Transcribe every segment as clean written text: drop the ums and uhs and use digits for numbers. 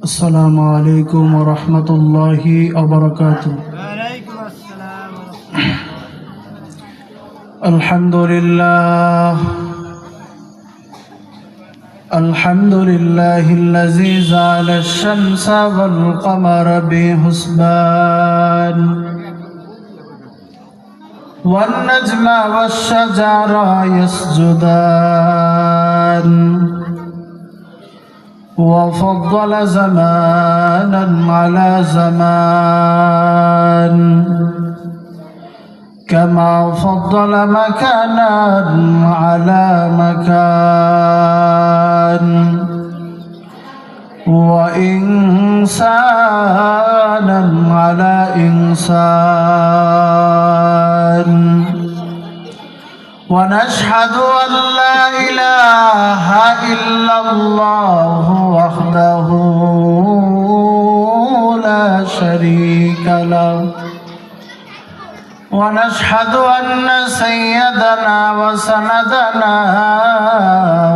السلام عليكم ورحمة الله وبركاته. وعليكم السلام الحمد لله الذي جعل الشمس والقمر بحسبان والنجم والشجر يسجدان وفضل زمانا على زمان كما فضل مكانا على مكان وإنسانا على إنسان ونشهد أن لا إله إلا الله وحده لا شريك له ونشهد أن سيدنا وسندنا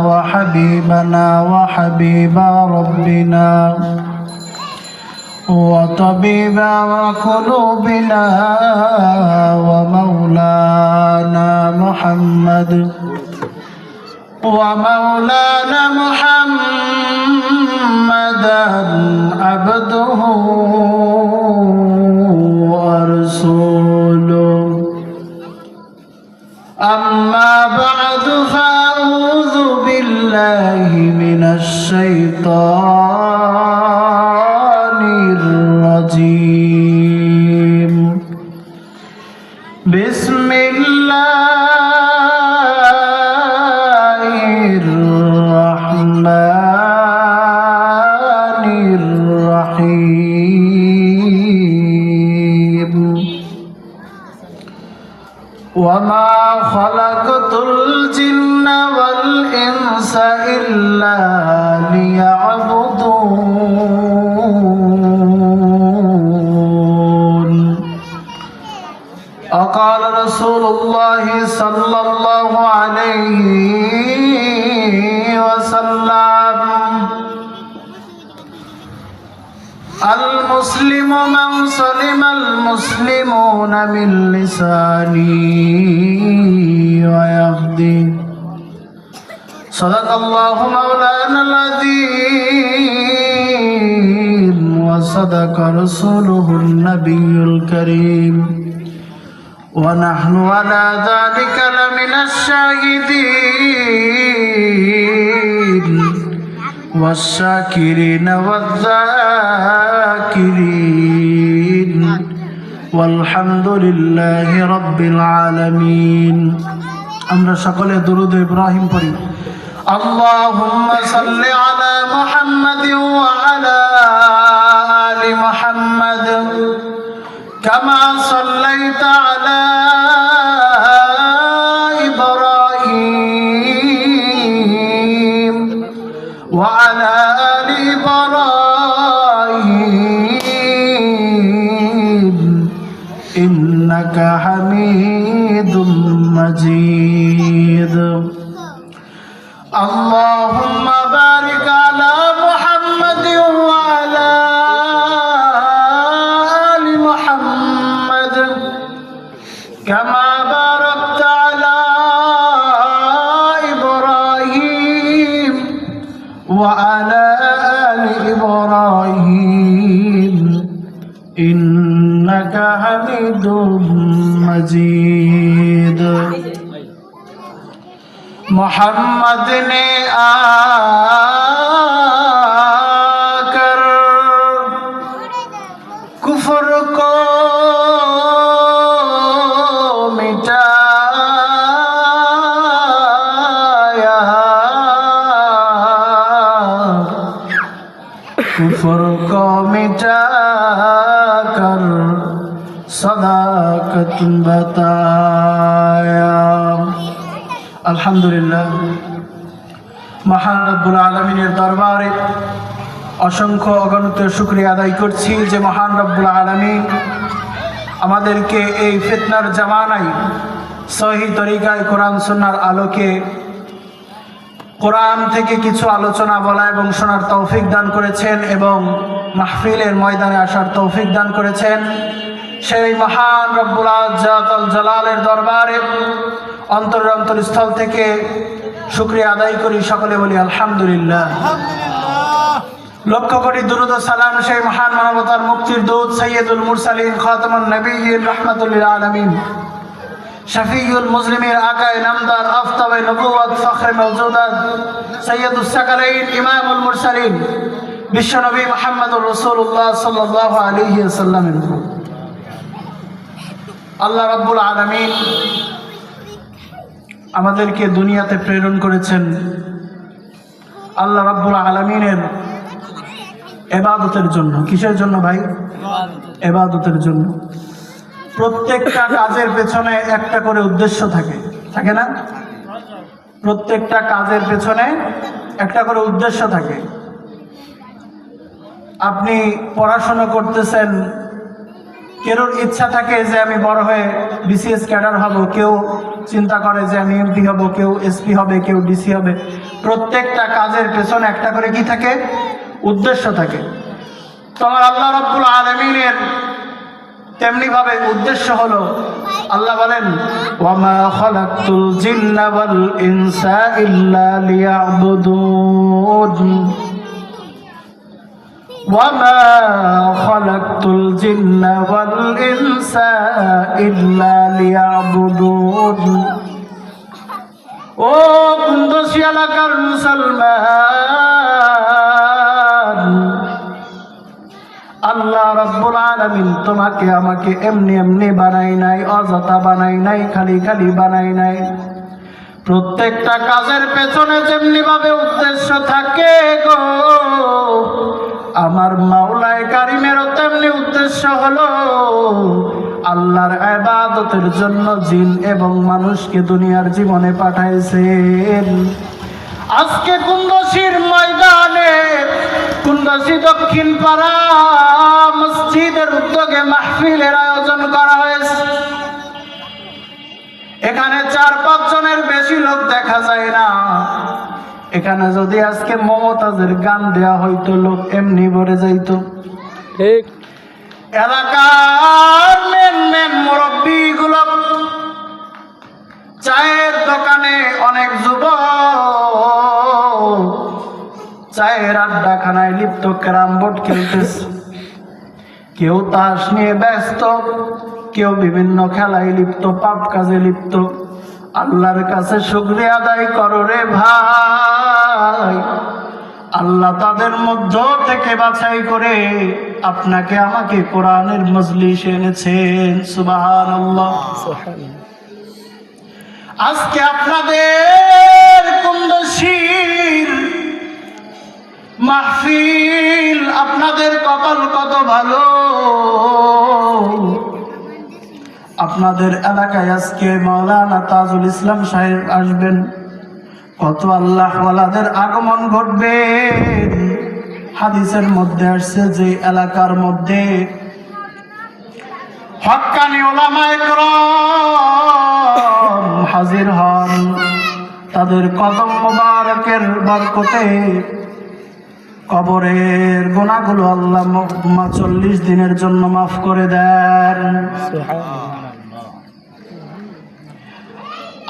وحبيبنا وحبيب ربنا وطبيب قلوبنا ومولانا محمدا عبده ورسوله أما بعد فأعوذ بالله من الشيطان الرجيم بسم الله الرحمن الرحيم وما خلقت الجن والإنس إلا ليعبدون وقال رسول الله صلى الله عليه وسلم المسلم من سلم المسلمون من لسانه ويهديه صدق الله مولانا العظيم وصدق رسوله النبي الكريم ونحن على ذلك لمن الشاهدين والشاكرين والذاكرين والحمد لله رب العالمين আমরা সকলে দরুদ ইব্রাহিম পড়ি اللهم صل على محمد وعلى آل محمد كما صليت على إبراهيم وعلى آل إبراهيم إنك حميد مجيد اللهم بارك على محمد وعلى آل محمد كما باركت على إبراهيم وعلى آل إبراهيم إنك حميد مجيد محمد نے آکر کفر کو مٹایا کفر کو مٹا کر صداقت بتایا আলহামদুলিল্লাহ মহান রব্বুল আলামিনের দরবারে অসংখ্য অগণিত শুকরিয়া আদায় করছি যে মহান রব্বুল আলামিন আমাদেরকে এই ফিতনার জামানায় সহি তরিকায় কোরআন সুন্নাহর আলোকে কোরআন থেকে কিছু আলোচনা বলা এবং শোনার তৌফিক দান করেছেন এবং মাহফিলের ময়দানে আসার তৌফিক দান করেছেন। সেই মহান রব্বুল আজ্জাল জালালের দরবারে অন্তরের অন্তরস্থল থেকে শুকরিয়া আদায় করি, সকলে বলি আলহামদুলিল্লাহ। লক্ষ কোটি দুরূদ ও সালাম সেই মহান মানবতার মুক্তির দূত সাইয়্যিদুল মুরসালিন খাতামুন নবিয়্যিন রাহমাতুল লিল আলামিন শফিউল মুজলিমিন আকায়ে নামদার আফতাবে নবুয়ত ফখরে মওজুদাত সাইয়্যিদুস সাকালাইন ইমামুল মুরসালিন বিশ্বনবী মুহাম্মদুর রাসূলুল্লাহ সাল্লাল্লাহু আলাইহি ওয়াসাল্লামের উপর আল্লাহ রাব্বুল আলামিন আমাদেরকে দুনিয়াতে প্রেরণ করেছেন আল্লাহ রাব্বুল আলামিনের ইবাদতের জন্য। কিসের জন্য ভাই? ইবাদতের জন্য। প্রত্যেকটা কাজের পেছনে একটা করে উদ্দেশ্য থাকে, থাকে না? প্রত্যেকটা কাজের পেছনে একটা করে উদ্দেশ্য থাকে। আপনি পড়াশোনা করতেছেন, কেউর ইচ্ছা থাকে যে আমি বড় হয়ে বিসিএস ক্যাডার হব, কেউ চিন্তা করে যে আমি এমপি হব, কেউ এসপি হবে, কেউ ডিসি হবে। প্রত্যেকটা কাজের পেছনে একটা করে কি থাকে? উদ্দেশ্য থাকে। তোমার আল্লাহ রাব্বুল আলামিনের তেমনি ভাবে উদ্দেশ্য হলো, আল্লাহ বলেন ওয়ামা খালাকতুল জিন্না ওয়াল ইনসা ইল্লা লিয়াবুদুন ওয়ামা খালাকতুল জিন্না ওয়াল ইনসা ইল্লা লিয়াবুদুন। ও কুন্দসি এলাকার মুসলমান, আল্লাহ রাব্বুল আলামিন তোমাকে আমাকে এমনি এমনি বানাই নাই, অযথা বানাই নাই, খালি খালি বানাই নাই। প্রত্যেকটা কাজের পেছনে যেমনি ভাবে উদ্দেশ্য থাকে গো, আমার মাওলায়ে কারিমেরও তেমনি উদ্দেশ্য হলো আল্লাহর ইবাদতের জন্য জিন এবং মানুষকে দুনিয়ার জীবনে পাঠাইছেন। আজকে কুন্দসির ময়দানে, কুন্দসি দক্ষিণ পাড়া মসজিদের উদ্যোগে মাহফিলের আয়োজন করা হয়েছে। এখানে 4-5 জনের বেশি লোক দেখা যায় না। এখানে যদি আজকে মমতাজের গান দেয়া হইতো, লোক এমনি ভরে যাইতো। ঠিক। এলাকার মেন মুরব্বীগুলো, চায়ের দোকানে অনেক যুবক চায়ের আড্ডাখানায় লিপ্ত, ক্যারাম বোর্ড খেলতেছে, কেউ তাস নিয়ে ব্যস্ত, কেউ বিভিন্ন খেলায় লিপ্ত, পাপ কাজে লিপ্ত। আল্লাহর কাছে শুকরিয়া আদায় করো রে ভাই, আল্লাহ তাদের মধ্য থেকে বাছাই করে আপনাকে আমাকে কোরআনের মজলিসে এনেছেন। সুবহানাল্লাহ। আজকে আপনাদের কুন্দসির মাহফিল, আপনাদের কপাল কত ভালো। আপনাদের এলাকায় আজকে মাওলানা তাজুল ইসলাম সাহেব আসবেন, কত আল্লাহ ওয়ালাদের আগমন ঘটবে। হাদিসের মধ্যে আসছে যে এলাকার মধ্যে হক্কানি উলামায়ে কেরাম হাজির হন, তাদের কদম মোবারকের বরকতে কবরের গুনাহগুলো আল্লাহ 40 দিনের জন্য মাফ করে দেন।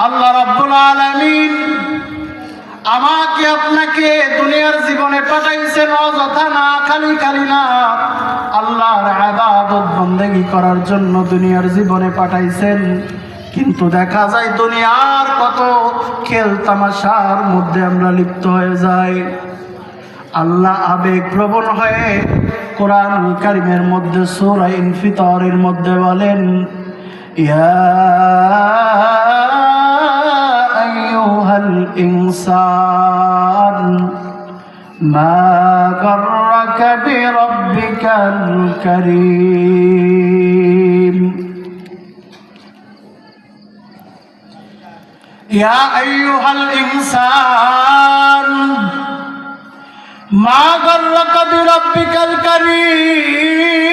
আল্লাহ রাব্বুল আলামিন আমাকে আপনাকে দুনিয়ার জীবনে পাঠাইছেন অযথা না, খালি খালি না, আল্লাহর ইবাদত বন্দেগী করার জন্য দুনিয়ার জীবনে পাঠাইছেন। কিন্তু দেখা যায় দুনিয়ার কত খেল তামাশার মধ্যে আমরা লিপ্ত হয়ে যাই। আল্লাহ আবেগ প্রবণ হয়ে কোরআনুল কারীমের মধ্যে সূরা ইনফিতারের মধ্যে বলেন, ইয়া আইয়ুহাল ইনসান মা গাররাকা বিরাব্বিকাল কারীম। ইয়া আইয়ুহাল ইনসান মা গাররাকা বিরাব্বিকাল কারীম।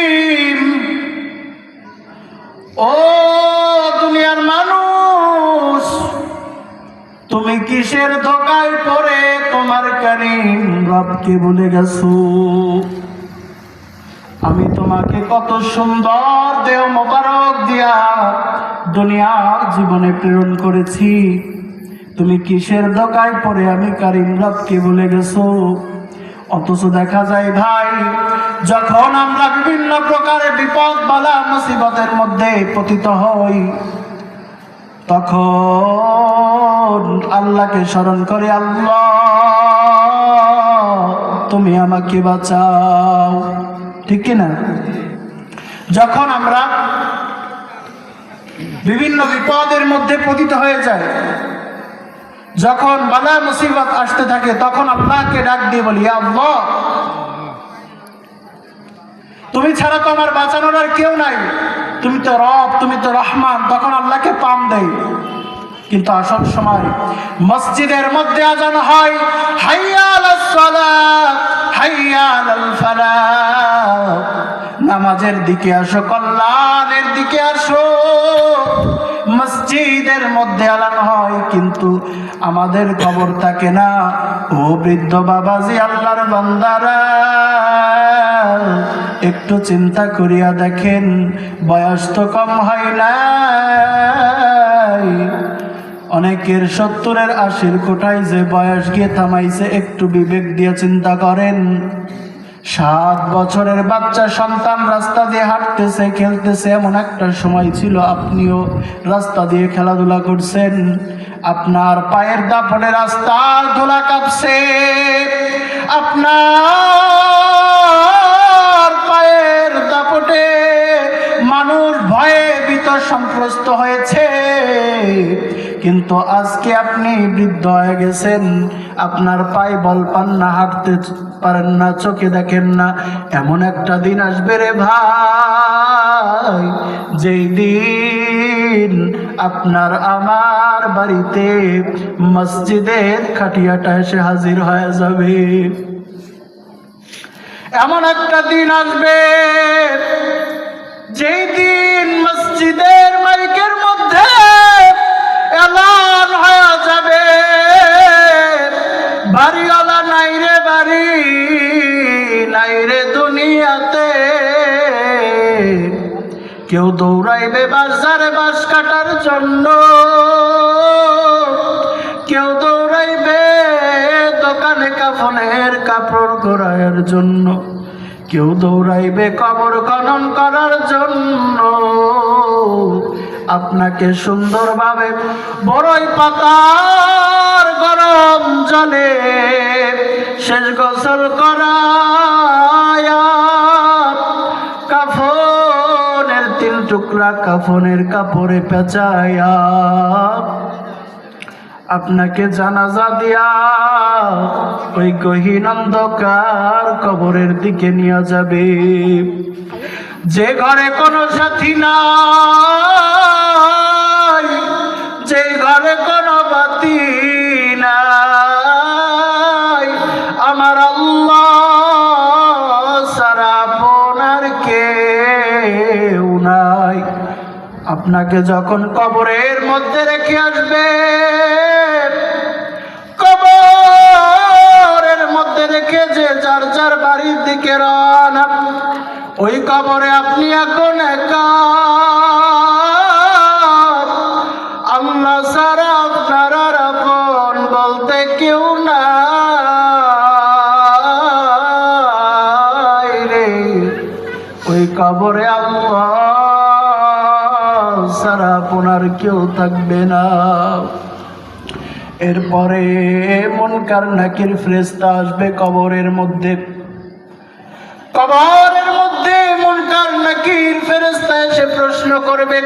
ও ও দুনিয়ার মানুষ, তুমি কিসের ধোকায় পড়ে তোমার কারীম রবকে ভুলে গেছো? আমি তোমাকে কত সুন্দর দেহ মোবারক দিয়া দুনিয়ার জীবনে প্রেরণ করেছি, তুমি কিসের ধোকায় পড়ে আমি কারীম রবকে ভুলে গেছো? অথচ দেখা যায় ভাই, যখন আমরা বিভিন্ন প্রকারের বিপদ বালা মুসিবতের মধ্যে পতিত হই, তখন আল্লাহকে স্মরণ করে, আল্লাহ তুমি আমাকে বাঁচাও, ঠিক কিনা? যখন আমরা বিভিন্ন বিপদের মধ্যে পতিত হয়ে যাই, যখন বালা মুসিবত আসতে থাকে, তখন আল্লাহকে ডাক দিয়ে বলি, আল্লাহ তুমি ছাড়া তো আমার বাঁচানোর আর কেউ নাই, তুমি তো রব, তুমি তো রহমান। তখন আল্লাহকে পাম দেই। কিন্তু আসল সময় মসজিদের মধ্যে আজান হয়, হাইয়া আলাস সালাত, হাইয়া আলাল ফালাহ, নামাজের দিকে আসো, কল্যাণের দিকে আসো। মসজিদের মধ্যে আলান হয়, কিন্তু আমাদের খবর থাকে না। ও বৃদ্ধ বাবাজি, আল্লাহর বান্দারা, একটু চিন্তা করিয়া দেখেন, বয়স তো কম হয় নাই, অনেকের 70-এর 80-র কোটায় যে বয়স গিয়ে থামাইছে, একটু বিবেক দিয়ে চিন্তা করেন। 7 বছরের বাচ্চা সন্তান রাস্তা দিয়ে হাঁটতেছে, খেলতেছে, এমন একটা সময় ছিল আপনিও রাস্তা দিয়ে খেলাধুলা করছেন, আপনার পায়ের দাপটে রাস্তার ধুলা কাঁপছে, আপনার পায়ের দাপটে মানুষ ভয়ে ভীত সন্ত্রস্ত হয়েছে। কিন্তু আজকে আপনি বৃদ্ধ হয়ে গেছেন, আপনার পায়ে বল পান না, হাঁটতে পারেন না, চোখে দেখেন না। এমন একটা দিন আসবে রে ভাই, যেই দিন আপনার আমার বাড়িতে মসজিদের খাটিয়াটা এসে হাজির হয়ে যাবে। এমন একটা দিন আসবে যেই দিন মসজিদের মাইকের মধ্যে এলান হয়ে যাবে, বাড়িওয়ালা নাই রে বাড়ি, নাই রে দুনিয়াতে। কেউ দৌড়াইবে বাজারে বাঁশ কাটার জন্য, কেউ দৌড়াইবে দোকানে কাফনের কাপড় গড়াইয়ের জন্য, কেউ দৌড়াইবে কবর খনন করার জন্য। আপনাকে সুন্দরভাবে বড়ই পাতার গরম জলে শেষ গোসল করায়া, কাফনের 3 টুকরা কাফনের কাপড়ে পেঁচায়া, আপনাকে জানাজা দিয়া ওই গহীন অন্ধকার কবরের দিকে নিয়ে যাবে। যে ঘরে কোনো সাথী নাই, যে ঘরে কোনো বাতি নাই, আমার আল্লাহ সারা আপনার কেউ নাই। আপনাকে যখন কবরের মধ্যে রেখে আসবে, কবরের মধ্যে রেখে যে যার যার বাড়ির দিকে রওনা, ওই কবরে আপনি এখন একা, আল্লাহ সারা আপনার আর আপন বলতে কেউ নাই রে। ওই কবরে আল্লাহ সারা আপনার কেউ থাকবে না। এরপরে মুনকার নাকির ফেরেশতা আসবে কবরের মধ্যে। কবরের মধ্যে মুনকার নাকির ফেরেশতা এসে প্রশ্ন করবে।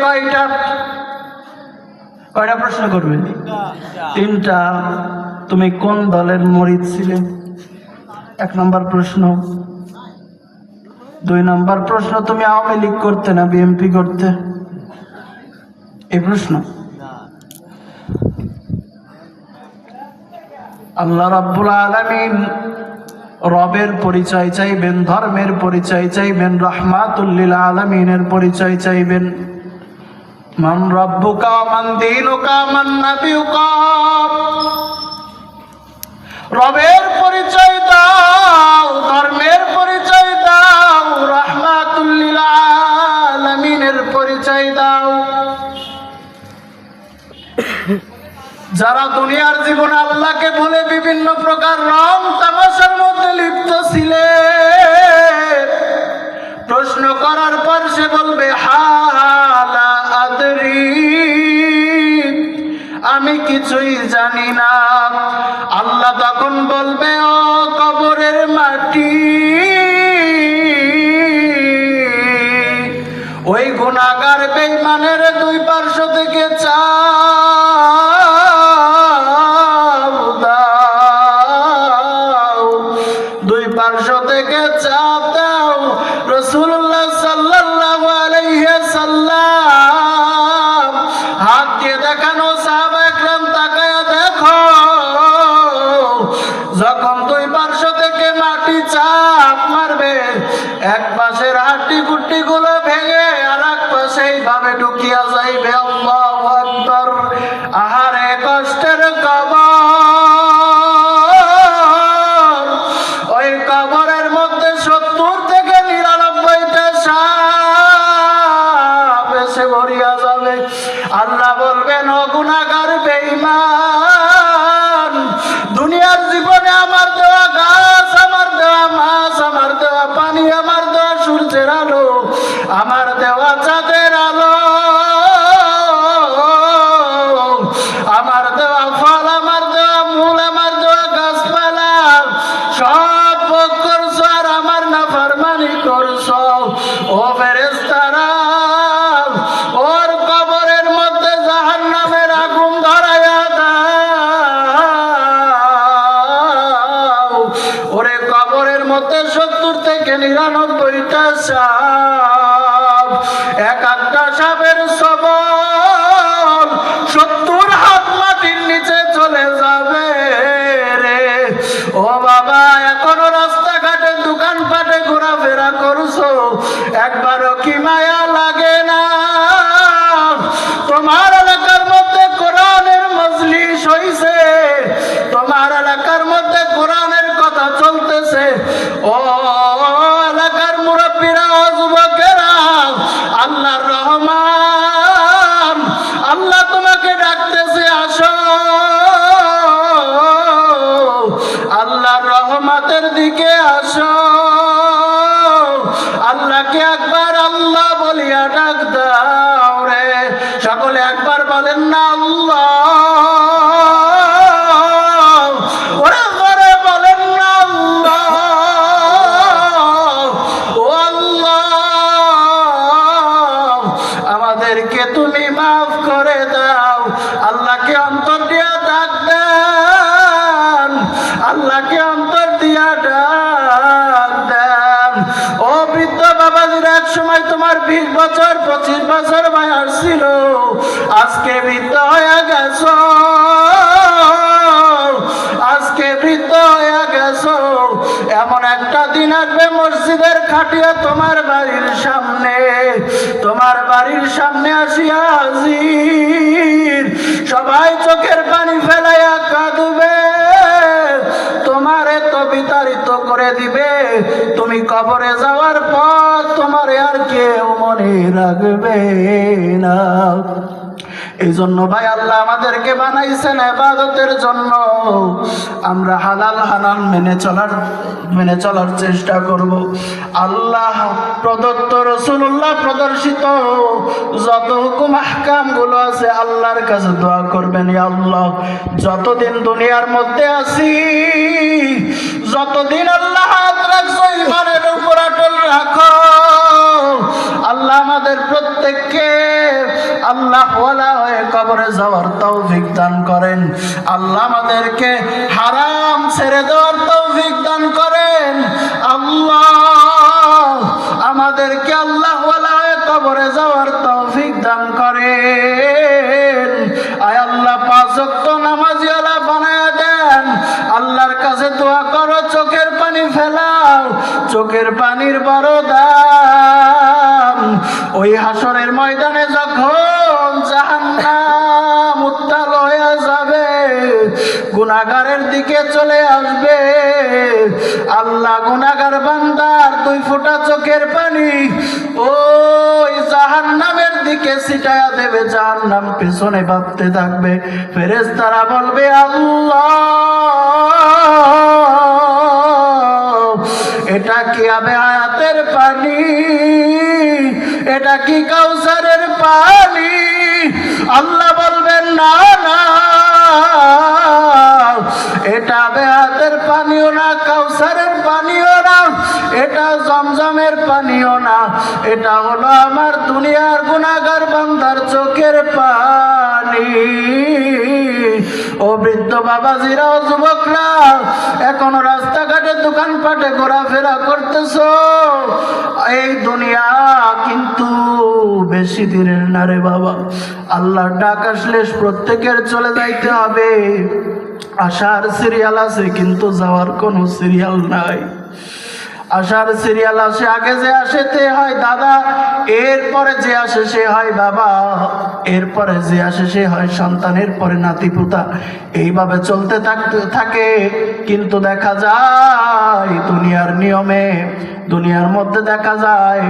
কয়টা প্রশ্ন করবে? 3টা। তুমি কোন দলের মুরিদ ছিলে? 1 নম্বর প্রশ্ন। 2 নম্বর প্রশ্ন, তুমি আওয়ামী লীগ করতে না বিএনপি করতে? এই প্রশ্ন। আল্লাহ রাব্বুল আলামিন রবের পরিচয় চাইবেন, ধর্মের পরিচয় চাইবেন, রাহমাতুল লিল আলামিনের পরিচয় চাইবেন। মান রাব্বুকা মান দীনুকা মান নাবিয়ুকা, রবের পরিচয় দাও, ধর্মের পরিচয় দাও, রাহমাতুল লিল আলামিনের পরিচয় দাও। যারা দুনিয়ার জীবনে আল্লাহকে ভুলে বিভিন্ন প্রকার রং তামাশার মধ্যে লিপ্ত ছিলেন, প্রশ্ন করার পর সে বলবে হালা আদরি, আমি কিছুই জানি না। আল্লাহ তখন বলবে ও কবরের মাটি, ওই গুনাহগার বেঈমানের দুই পার্শ্ব থেকে চাপ দাও, দুই পার্শ্ব থেকে চাপ দাও। রাসূলুল্লাহ সাল্লাল্লাহু আলাইহি সাল্লাম হাত দিয়ে দেখানো, সাহাবা একরাম তাকায়া দেখো, যখন দুই পার্শ্ব থেকে মাটি চাপ মারবে, এক পাশের হাড্ডি গুড্ডি গুলো ভেঙে আর এক পাশে এইভাবে ঢুকিয়া যাইবে। আল্লাহু আকবার। আহারে কষ্টের কবর, ওই কবরের মধ্যে 70 থেকে 99টা সাপ এসে ভরিয়া যাবে। আল্লাহ বলবেন ও গুনাহগার বেঈমান, দুনিয়ার জীবনে আমার দেওয়া গাছ, আমার দেওয়া মাছ, আমার দেওয়া পানি, আমার দেওয়া সূর্যের আলো, আমার দেওয়া চাঁদের আলো, আমার দেওয়া ফল, আমার দেওয়া মূল, আমার দেওয়া গাছপালা সব ভোগ করছো আর আমার নাফরমানি করছো। ও ফেরেশতারা, ওর কবরের মধ্যে জাহান্নামের আগুন ধরাইয়া দাও। ওরে কবরের মধ্যে 70 থেকে 99টা সাপ, এক একটা সাপের সবল 70 হাত মাটির নিচে চলে যাবে রে। ও বাবা, এখনো রাস্তাঘাটে দোকানপাটে ঘোরাফেরা করছো, একবারও কি মায়া লাগে না? তোমার এলাকার মধ্যে কোরআনের মজলিস হইছে, তোমার এলাকার মধ্যে কোরআনের কথা চলতেছে, ও এলাকার মুরব্বীরা, ও যুবকেরা, আল্লাহর রহমান, আল্লাহ তোমাকে ডাকতেছে, আসো আল্লাহর রহমতের দিকে আসো। আল্লাহকে একবার আল্লাহ বলিয়া ডাক দাও রে। সকলে একবার বলেন না আল্লাহ, ওরে ঘরে বলেন না আল্লাহ, ও আল্লাহ, আমাদেরকে তুমি মাফ করে দাও। আল্লাহকে অন্তর দিয়া ডাক দেন, আল্লাহকে অন্তর দিয়া ডাক দেন। ও বৃদ্ধ বাবাজিরা, এক সময় তোমার 20 বছর 25 বছর বয়স ছিল, আজকে বৃদ্ধ হয়ে গেছো, আজকে বৃদ্ধ হয়ে গেছো। এমন একটা দিন আসবে, মসজিদের খাটিয়া তোমার বাড়ির সামনে, তোমার বাড়ির সামনে আসিয়া হাজির, সবাই চোখের পানি ফেলাইয়া কাঁদবে, তোমারে তো বিতাড়িত করে দিবে। তুমি কবরে যাওয়ার পর তোমারে আর কেউ মনে রাখবে না। এই জন্য ভাই, আল্লাহ আমাদেরকে বানাইছেন ইবাদতের জন্য। আমরা হালাল হারাম মেনে চলার চেষ্টা করব। আল্লাহ প্রদত্ত, রাসূলুল্লাহ প্রদর্শিত যত হুকুম আহকাম গুলো আছে, আল্লাহর কাছে দোয়া করবেন, ইয়া আল্লাহ, যতদিন দুনিয়ার মধ্যে আছি, যতদিন আল্লাহ হাত রাখছো, ইমানের উপর অটল রাখো। আল্লাহ আমাদের প্রত্যেককে আল্লাহ ওয়ালা হয়ে কবরে যাওয়ার তৌফিক দান করেন। আল্লাহ আমাদেরকে হারাম ছেড়ে দেওয়ার তৌফিক দান করেন। আল্লাহ আমাদেরকে আল্লাহ ওয়ালা হয়ে কবরে যাওয়ার তৌফিক দান করেন। আয় আল্লাহ, 5 ওয়াক্ত নামাজি ওয়ালা বানায়া দেন। আল্লাহর কাছে দোয়া করো, চোখের পানি ফেলাও, চোখের পানির বড় দাম। ওই হাসরের ময়দানে যখন গুনাহগারের দিকে চলে আসবে। আল্লাহ গুনাহগার বান্দার 2 ফোঁটা চোখের পানি ওই জাহান্নামের দিকে ছিটায়া দেবে। জাহান্নাম পেছনে ভাবতে থাকবে। ফেরেশতারা বলবে, আল্লাহ এটা কি আবে হায়াতের পানি? এটা কি কাউসারের পানি? আল্লাহ বলবেন, না না, এটা আবে হায়াতের পানিও না, কাউসারের পানিও না, এটা জমজমের পানিও না, এটা হলো আমার দুনিয়ার গুনাহগার বান্দার চোখের পানি। ও বৃদ্ধ বাবাজিরা, ও যুবকরা, এখনো রাস্তাঘাটে দোকানপাটে ঘোরাফেরা করতেছো। এই দুনিয়া কিন্তু বেশি দিনের না রে বাবা। আল্লাহর ডাক আসলে প্রত্যেকের চলে যাইতে হবে। আসার সিরিয়াল আছে কিন্তু যাওয়ার কোনো সিরিয়াল নাই। আসার সিরিয়াল আসে, আগে যে আসে তে হয় দাদা, এরপরে যে আসে সে হয় বাবা, এরপরে যে আসে সে হয় সন্তান, এরপরে নাতিপুতা, এইভাবে চলতে থাকে। কিন্তু দেখা যায় দুনিয়ার নিয়মে, দুনিয়ার মধ্যে দেখা যায়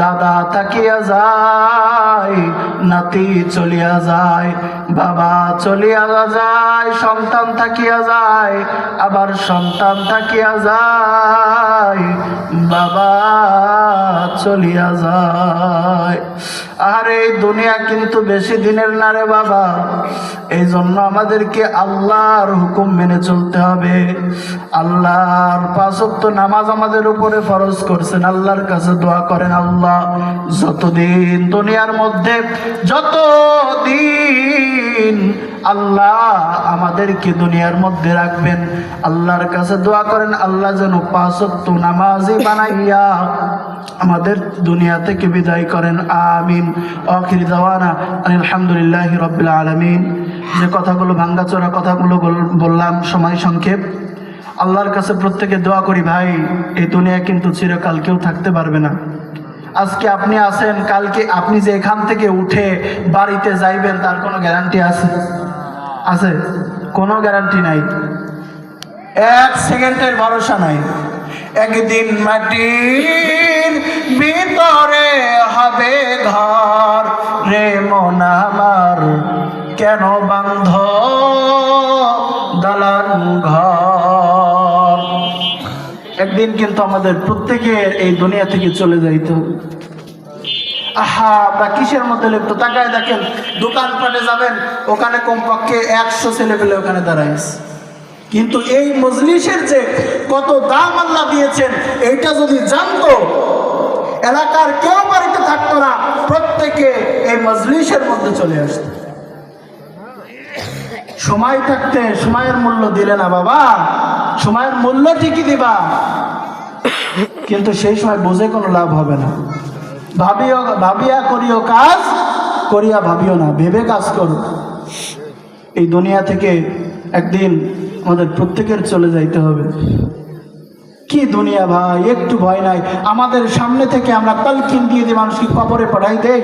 দাদা থাকিয়া যায়, নাতি চলিয়া যায়, বাবা চলিয়া যায়, সন্তান থাকিয়া যায়, আবার সন্তান থাকিয়া যায়, বাবা চলিয়া যায়। আর এই দুনিয়া কিন্তু বেশি দিনের না রে বাবা। এই জন্য আমাদেরকে আল্লাহর হুকুম মেনে চলতে হবে। আল্লাহর 5 ওয়াক্ত নামাজ আমাদের উপরে ফরজ করছেন। আল্লাহর কাছে দোয়া করেন, আল্লাহ যতদিন দুনিয়ার মধ্যে, যতদিন আল্লাহ আমাদেরকে দুনিয়ার মধ্যে রাখবেন, আল্লাহর কাছে দোয়া করেন আল্লাহ যেন 5 ওয়াক্ত নামাজি বানাইয়া আমাদের দুনিয়া থেকে বিদায় করেন। আমিন। আখির দাওয়ানা আলহামদুলিল্লাহি রাব্বিল আলামিন। যে কথাগুলো ভাঙ্গাচোরা কথাগুলো বললাম, সময় সংক্ষেপ। আল্লাহর কাছে প্রত্যেকে দোয়া করি, ভাই এই দুনিয়া কিন্তু চিরকাল কেউ থাকতে পারবে না। আজকে আপনি আছেন, কালকে আপনি যে এখান থেকে উঠে বাড়িতে যাইবেন তার কোনো গ্যারান্টি আছে? আছে? কোনো গ্যারান্টি নাই। 1 সেকেন্ডের ভরসা নাই। একদিন মাটির ভিতরে হবে ঘর, রে মন আমার কেন বান্ধ দালান ঘর। একদিন কিন্তু আমাদের প্রত্যেকের এই দুনিয়া থেকে চলে যাইতে হবে। আহা, আমরা কিসের মধ্যে লিপ্ত? তাকায় দেখেন, দোকানপাটে যাবেন, ওখানে কমপক্ষে 100 ছেলে পেলে ওখানে দাঁড়াইছে। কিন্তু এই মজলিসের যে কত দাম আল্লাহ দিয়েছেন, এইটা যদি জানতো এলাকার কেউ বাড়িতে থাকতো না, প্রত্যেকে এই মজলিসের মধ্যে চলে আসতো। সময় থাকতে সময়ের মূল্য দিলে না বাবা, সময়ের মূল্য ঠিকই দিবা, কিন্তু সেই সময় বুঝে কোনো লাভ হবে না। ভাবিয়া করিও কাজ, করিয়া ভাবিও না, ভেবে কাজ করো। এই দুনিয়া থেকে একদিন আমাদের প্রত্যেকের চলে যাইতে হবে। কি দুনিয়া ভাই, একটু ভয় নাই? আমাদের সামনে থেকে আমরা তালকিন দিয়ে দিয়ে মানুষকে কবরে পাঠাই দেই,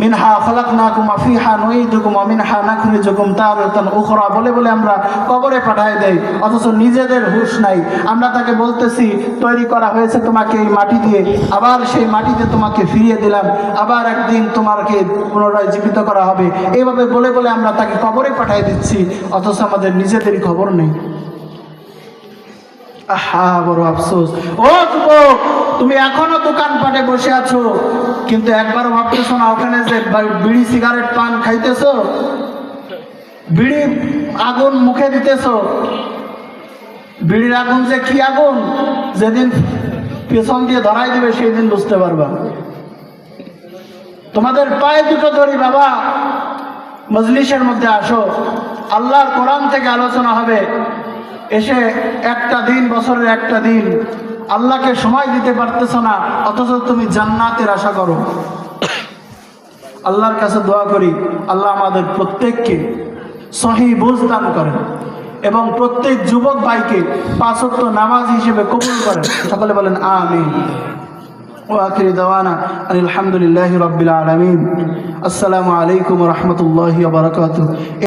মিনহা খালাকনাকুম ওয়া ফিহা নুঈদুকুম ওয়া মিনহা নাখরিজুকুম তারাতান উখরা বলে বলে আমরা কবরে পাঠাই দেই, অথচ নিজেদের হুঁশ নাই। আমরা তাকে বলতেছি তৈরি করা হয়েছে তোমাকে এই মাটি দিয়ে, আবার সেই মাটিতে তোমাকে ফিরিয়ে দিলাম, আবার একদিন তোমাকে পুনরায় জীবিত করা হবে, এইভাবে বলে বলে আমরা তাকে কবরে পাঠাই দিচ্ছি, অথচ আমাদের নিজেদেরই খবর নেই। আহা, বড় আফসোস। ও যুবক, তুমি এখনো দোকানপাটে বসে আছো, কিন্তু একবারও ভাবতেছো না ওখানে যে বিড়ি সিগারেট পান খাইতেছো, বিড়ি আগুন মুখে দিতেছো, বিড়ির আগুন যে কি আগুন, যেদিন পেছন দিয়ে ধরাই দিবে সেই দিন বুঝতে পারবা। তোমাদের পায়ে দুটো ধরি বাবা, মজলিসের মধ্যে আসো, আল্লাহর কোরআন থেকে আলোচনা হবে। এসে একটা দিন, বছরের একটা দিন আল্লাহকে সময় দিতে পারতেছো না, অথচ তুমি জান্নাতের আশা করো। আল্লাহর কাছে দোয়া করি আল্লাহ আমাদের প্রত্যেককে সহি বুঝ দান করেন এবং প্রত্যেক যুবক ভাইকে 5 ওয়াক্ত নামাজ হিসেবে কবুল করেন। সকলে বলেন আমিন। ওয়া আখির দাওয়ানা আলহামদুলিল্লাহি রাব্বিল আলামিন। আসসালামু আলাইকুম ওয়া রাহমাতুল্লাহি ওয়া বারাকাতুহু।